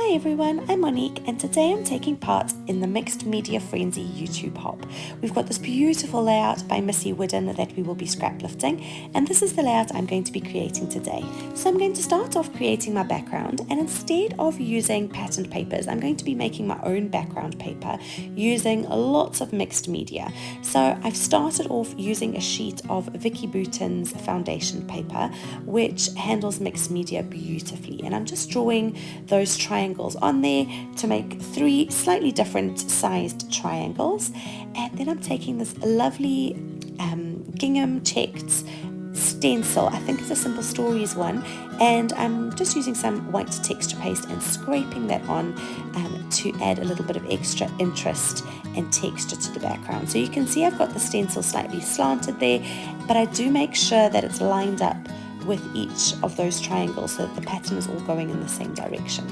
Hi everyone, I'm Monique and today I'm taking part in the Mixed Media Frenzy YouTube Hop. We've got this beautiful layout by Missy Whidden that we will be scrap lifting, and this is the layout I'm going to be creating today. So I'm going to start off creating my background, and instead of using patterned papers, I'm going to be making my own background paper using lots of mixed media. So I've started off using a sheet of Vicky Bouton's foundation paper, which handles mixed media beautifully, and I'm just drawing those triangles on there to make 3 slightly different sized triangles. And then I'm taking this lovely gingham checked stencil, I think it's a Simple Stories one, and I'm just using some white texture paste and scraping that on to add a little bit of extra interest and texture to the background. So you can see I've got the stencil slightly slanted there, but I do make sure that it's lined up with each of those triangles so that the pattern is all going in the same direction.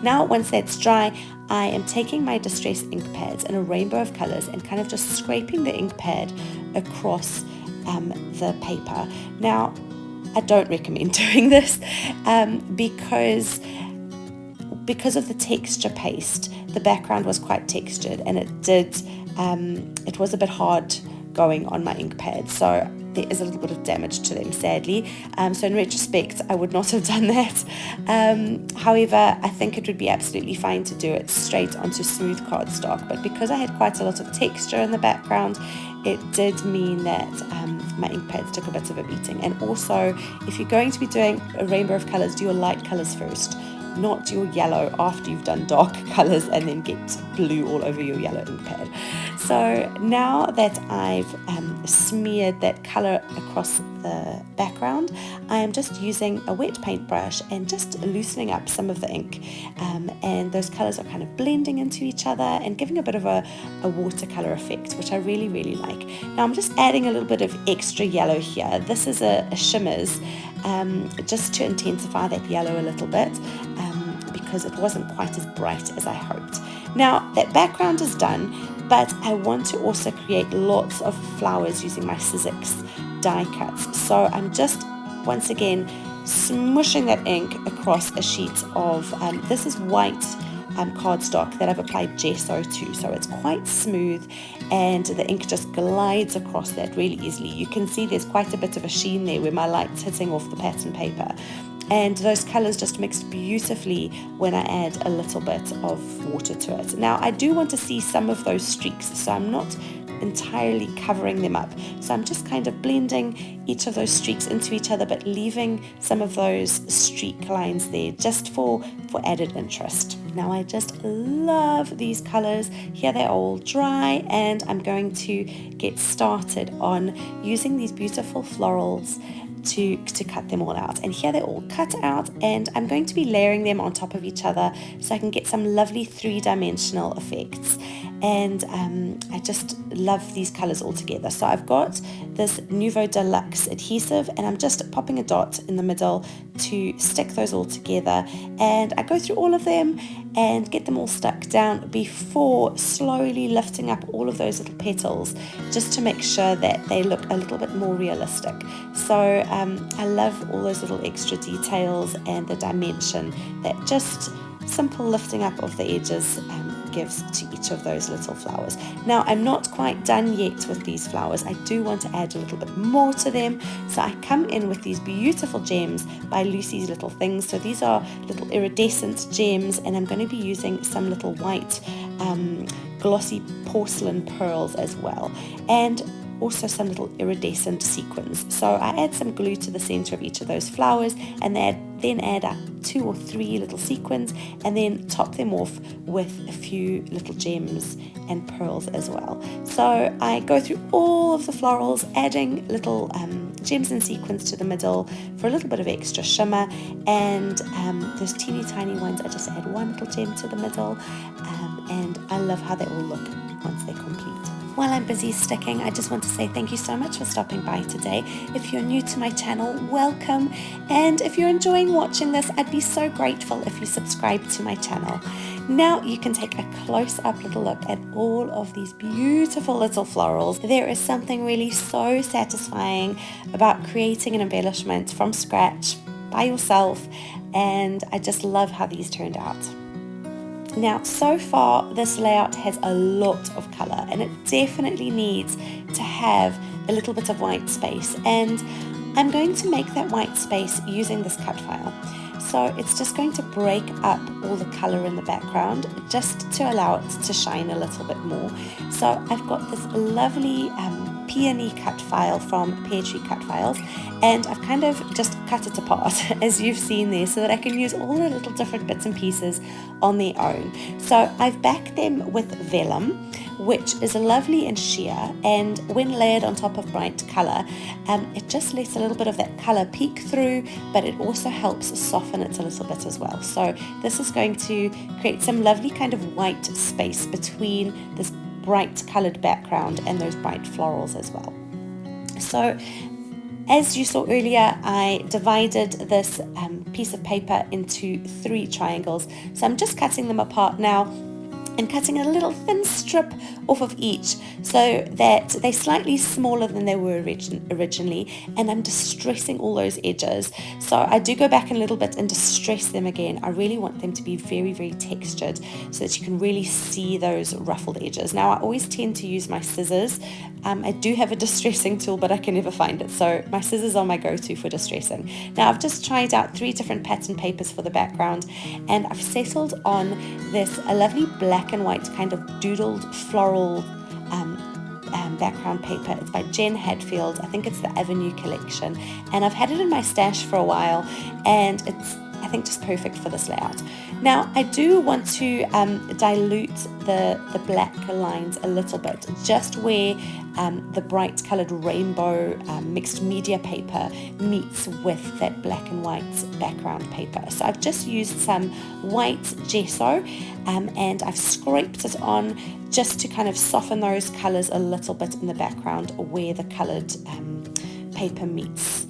Now, once that's dry, I am taking my Distress ink pads in a rainbow of colours and kind of just scraping the ink pad across the paper. Now, I don't recommend doing this because of the texture paste. The background was quite textured and it was a bit hard going on my ink pad, so there is a little bit of damage to them, sadly. So in retrospect, I would not have done that. However, I think it would be absolutely fine to do it straight onto smooth cardstock, but because I had quite a lot of texture in the background, it did mean that my ink pads took a bit of a beating. And also, if you're going to be doing a rainbow of colours, do your light colours first, not your yellow after you've done dark colours and then get blue all over your yellow ink pad. So now that I've smeared that colour across the background, I am just using a wet paintbrush and just loosening up some of the ink, and those colours are kind of blending into each other and giving a bit of a watercolour effect, which I really, really like. Now I'm just adding a little bit of extra yellow here. This is a Shimmers, just to intensify that yellow a little bit, because it wasn't quite as bright as I hoped. Now that background is done, but I want to also create lots of flowers using my Sizzix die cuts. So I'm just, once again, smushing that ink across a sheet of, this is white cardstock that I've applied gesso to, so it's quite smooth and the ink just glides across that really easily. You can see there's quite a bit of a sheen there where my light's hitting off the pattern paper. And those colours just mixed beautifully when I add a little bit of water to it. Now, I do want to see some of those streaks, so I'm not entirely covering them up. So I'm just kind of blending each of those streaks into each other, but leaving some of those streak lines there just for added interest. Now, I just love these colours. Here they're all dry, and I'm going to get started on using these beautiful florals to cut them all out. And here they're all cut out, and I'm going to be layering them on top of each other so I can get some lovely 3-dimensional effects. And I just love these colours all together. So I've got this Nouveau Deluxe adhesive, and I'm just popping a dot in the middle to stick those all together, and I go through all of them and get them all stuck down before slowly lifting up all of those little petals, just to make sure that they look a little bit more realistic. So I love all those little extra details and the dimension that just simple lifting up of the edges gives to each of those little flowers. Now, I'm not quite done yet with these flowers. I do want to add a little bit more to them, so I come in with these beautiful gems by Lucy's Little Things. So these are little iridescent gems, and I'm going to be using some little white glossy porcelain pearls as well, and also some little iridescent sequins. So I add some glue to the center of each of those flowers, and then add up 2 or 3 little sequins, and then top them off with a few little gems and pearls as well. So I go through all of the florals, adding little gems and sequins to the middle for a little bit of extra shimmer, and those teeny tiny ones, I just add 1 little gem to the middle, and I love how they all look once they're complete. While I'm busy sticking, I just want to say thank you so much for stopping by today. If you're new to my channel, welcome. And if you're enjoying watching this, I'd be so grateful if you subscribe to my channel. Now you can take a close-up little look at all of these beautiful little florals. There is something really so satisfying about creating an embellishment from scratch by yourself, and I just love how these turned out. Now, so far, this layout has a lot of colour, and it definitely needs to have a little bit of white space, and I'm going to make that white space using this cut file. So it's just going to break up all the colour in the background just to allow it to shine a little bit more. So I've got this lovely peony cut file from Pear Tree Cut Files, and I've kind of just cut it apart as you've seen there, so that I can use all the little different bits and pieces on their own. So I've backed them with vellum, which is lovely and sheer, and when layered on top of bright colour, it just lets a little bit of that colour peek through, but it also helps soften it a little bit as well. So this is going to create some lovely kind of white space between this bright coloured background and those bright florals as well. So as you saw earlier, I divided this piece of paper into 3 triangles. So I'm just cutting them apart now and cutting a little thin strip off of each so that they're slightly smaller than they were originally, and I'm distressing all those edges. So I do go back in a little bit and distress them again. I really want them to be very, very textured so that you can really see those ruffled edges. Now, I always tend to use my scissors. I do have a distressing tool, but I can never find it, so my scissors are my go-to for distressing. Now, I've just tried out 3 different pattern papers for the background, and I've settled on this a lovely black and white kind of doodled floral background paper. It's by Jen Hadfield. I think it's the Avenue collection, and I've had it in my stash for a while, and it's, I think, just perfect for this layout. Now, I do want to dilute the black lines a little bit, just where the bright coloured rainbow mixed media paper meets with that black and white background paper. So I've just used some white gesso and I've scraped it on just to kind of soften those colours a little bit in the background where the coloured paper meets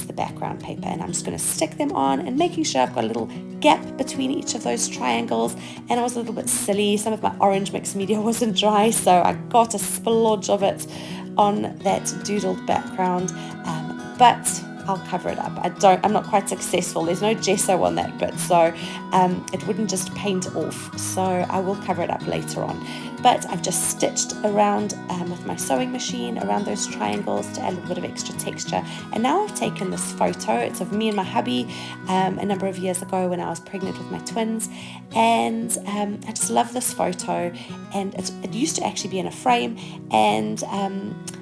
the background paper, and I'm just going to stick them on and making sure I've got a little gap between each of those triangles. And I was a little bit silly, some of my orange mixed media wasn't dry, so I got a splodge of it on that doodled background, but I'll cover it up. I'm not quite successful. There's no gesso on that bit, so it wouldn't just paint off. So I will cover it up later on. But I've just stitched around with my sewing machine around those triangles to add a little bit of extra texture. And now I've taken this photo. It's of me and my hubby a number of years ago when I was pregnant with my twins. And I just love this photo. And it used to actually be in a frame, and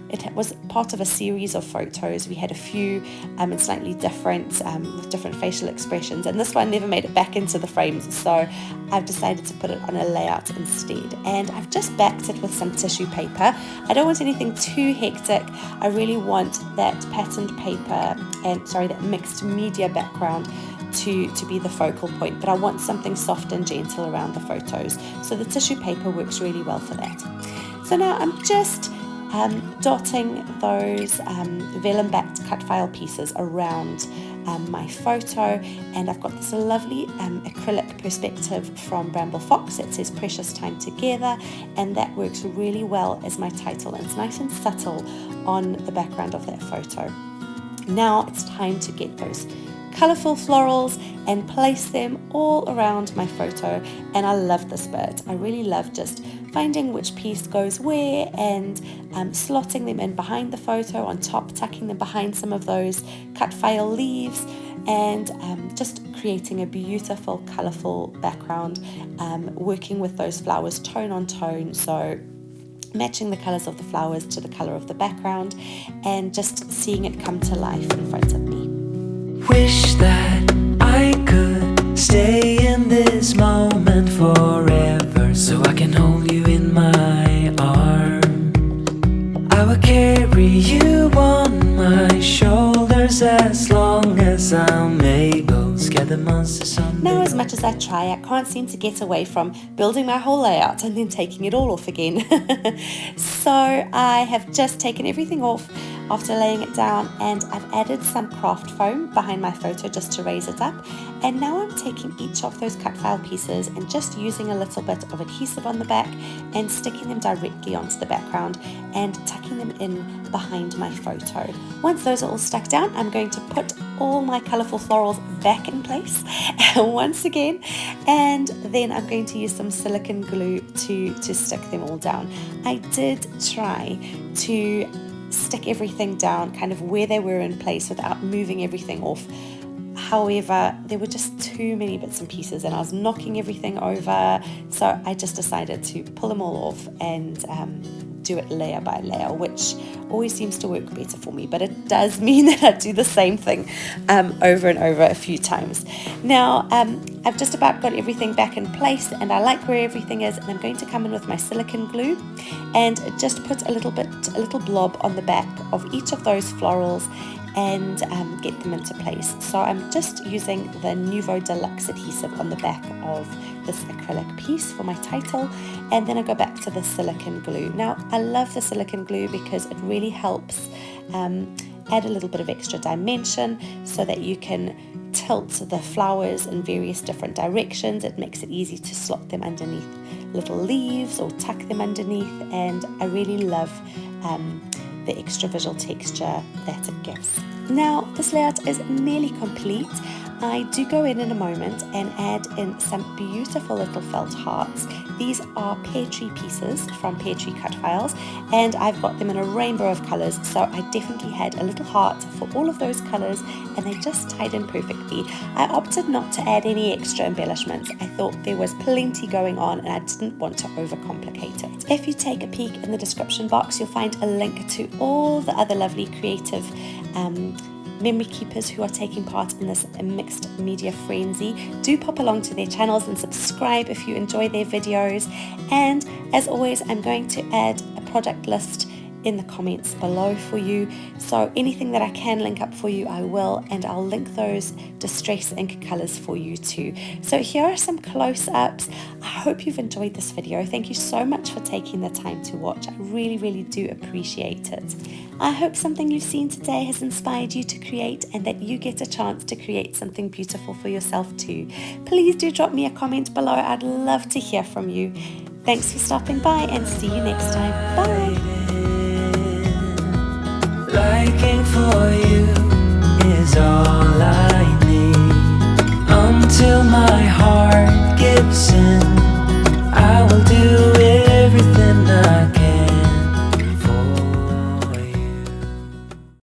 it was part of a series of photos. We had a few and slightly different with different facial expressions, and this one never made it back into the frames, so I've decided to put it on a layout instead. And I've just backed it with some tissue paper. I don't want anything too hectic. I really want that patterned paper and that mixed media background to be the focal point, but I want something soft and gentle around the photos, so the tissue paper works really well for that. So now I'm just dotting those vellum backed cut file pieces around my photo, and I've got this lovely acrylic perspective from Bramble Fox that says Precious Time Together, and that works really well as my title, and it's nice and subtle on the background of that photo. Now it's time to get those colourful florals and place them all around my photo, and I love this bit. I really love just finding which piece goes where and slotting them in behind the photo, on top tucking them behind some of those cut file leaves, and just creating a beautiful colourful background, working with those flowers tone on tone, so matching the colours of the flowers to the colour of the background, and just seeing it come to life in front of me. Wish that I could stay in this moment forever, so I can hold you in my arm. I will carry you on my shoulders as long as I'm able. Scare the monsters on. Now, as much as I try, I can't seem to get away from building my whole layout and then taking it all off again. So I have just taken everything off. after laying it down, and I've added some craft foam behind my photo just to raise it up. And now I'm taking each of those cut file pieces and just using a little bit of adhesive on the back and sticking them directly onto the background and tucking them in behind my photo. Once those are all stuck down, I'm going to put all my colourful florals back in place once again, and then I'm going to use some silicone glue to stick them all down. I did try to stick everything down kind of where they were in place without moving everything off. However, there were just too many bits and pieces and I was knocking everything over, so I just decided to pull them all off and do it layer by layer, which always seems to work better for me, but it does mean that I do the same thing over and over a few times. Now I've just about got everything back in place and I like where everything is, and I'm going to come in with my silicone glue and just put a little blob on the back of each of those florals and get them into place. So I'm just using the Nouveau Deluxe adhesive on the back of this acrylic piece for my title, and then I go back to the silicone glue. Now I love the silicone glue because it really helps add a little bit of extra dimension so that you can tilt the flowers in various different directions. It makes it easy to slot them underneath little leaves or tuck them underneath, and I really love the extra visual texture that it gives. Now this layout is nearly complete. I do go in a moment and add in some beautiful little felt hearts. These are pear tree pieces from Pear Tree Cut Files, and I've got them in a rainbow of colours, so I definitely had a little heart for all of those colours and they just tied in perfectly. I opted not to add any extra embellishments. I thought there was plenty going on and I didn't want to overcomplicate it. If you take a peek in the description box, you'll find a link to all the other lovely creative memory keepers who are taking part in this mixed media frenzy. Do pop along to their channels and subscribe if you enjoy their videos, and as always I'm going to add a product list in the comments below for you, so anything that I can link up for you I will, and I'll link those distress ink colours for you too. So here are some close-ups. I hope you've enjoyed this video. Thank you so much for taking the time to watch. I really do appreciate it. I hope something you've seen today has inspired you to create, and that you get a chance to create something beautiful for yourself too. Please do drop me a comment below. I'd love to hear from you. Thanks for stopping by and see you next time. Bye! Liking for you is all I